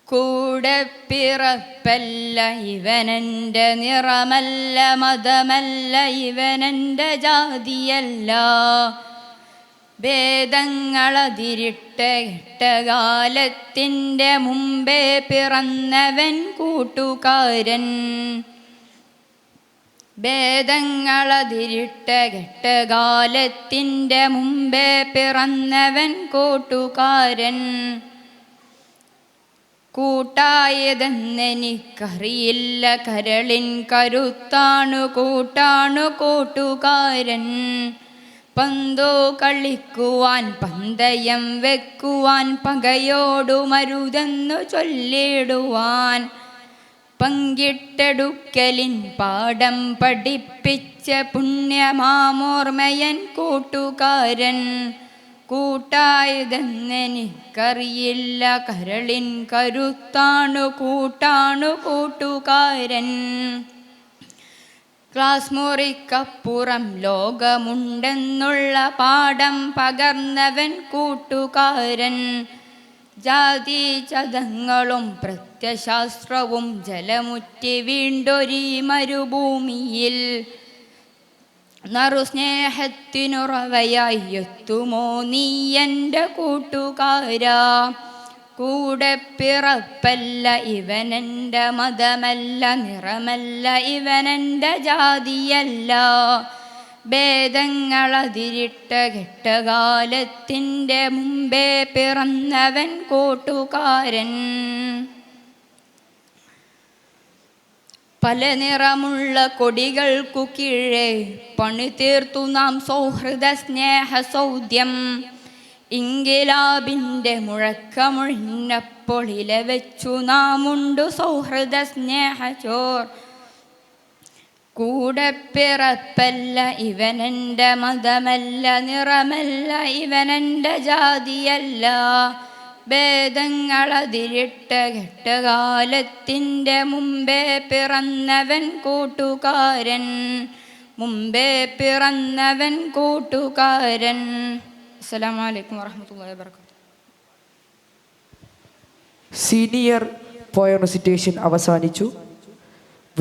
കൂടെ പിറപ്പല്ല ഇവനെൻ്റെ നിറമല്ല, മതമല്ല ഇവനെൻ്റെ ജാതിയല്ല. ഭേദങ്ങളതിരിട്ട കാലത്തിൻ്റെ മുമ്പേ പിറന്നവൻ കൂട്ടുകാരൻ. ഭേദങ്ങളതിരിട്ട കാലത്തിൻ്റെ മുമ്പേ പിറന്നവൻ കൂട്ടുകാരൻ. കൂട്ടായതെന്നെനിക്കറിയില്ല, കരളിൻ കരുത്താണു കൂട്ടാണു കൂട്ടുകാരൻ. പന്തോ കളിക്കുവാൻ പന്തയം വെക്കുവാൻ പകയോടു മരുതെന്നു ചൊല്ലിടുവാൻ. പങ്കിട്ടെടുക്കലിൻ പാഠം പഠിപ്പിച്ച പുണ്യമാമോർമ്മയൻ കൂട്ടുകാരൻ. കൂട്ടായതെന്നെനിക്കറിയില്ല, കരളിൻ കരുത്താണു കൂട്ടാണു കൂട്ടുകാരൻ. ക്ലാസ് മുറിക്കപ്പുറം ലോകമുണ്ടെന്നുള്ള പാഠം പകർന്നവൻ കൂട്ടുകാരൻ. ജാതി ചതങ്ങളും പ്രത്യശാസ്ത്രവും ജലമുറ്റി വീണ്ടൊരീ മരുഭൂമിയിൽ നറുസ്നേഹത്തിനുറവയായി എത്തുമോ നീ എൻ്റെ കൂട്ടുകാരാ. കൂടെ പിറപ്പല്ല ഇവനെൻ്റെ മതമല്ല, നിറമല്ല ഇവനെൻ്റെ ജാതിയല്ല. ഭേദങ്ങളതിരിട്ട കാലത്തിൻ്റെ മുമ്പേ പിറന്നവൻ കൂട്ടുകാരൻ. പല നിറമുള്ള കൊടികൾക്കു കീഴെ പണിതീർത്തു നാം സൗഹൃദ സ്നേഹ സൗദ്യം. ഇൻകിലാബിൻ്റെ മുഴക്കമൊഴിഞ്ഞപ്പോൾ ഇലവെച്ചു നാമുണ്ടു സൗഹൃദ സ്നേഹചോർ. കൂടെ പിറപ്പല്ല ഇവനെൻ്റെ മതമല്ല, നിറമല്ല ഇവനെൻ്റെ ജാതിയല്ല. ഭേദങ്ങളതിരിട്ട കാലത്തിൻ്റെ മുമ്പേ പിറന്നവൻ കൂട്ടുകാരൻ. മുമ്പേ പിറന്നവൻ കൂട്ടുകാരൻ. അസ്സലാമു അലൈക്കും വറഹ്മത്തുള്ളാഹി വബറകാതുഹു. സീനിയർ പോയം റെസിറ്റേഷൻ അവസാനിച്ചു.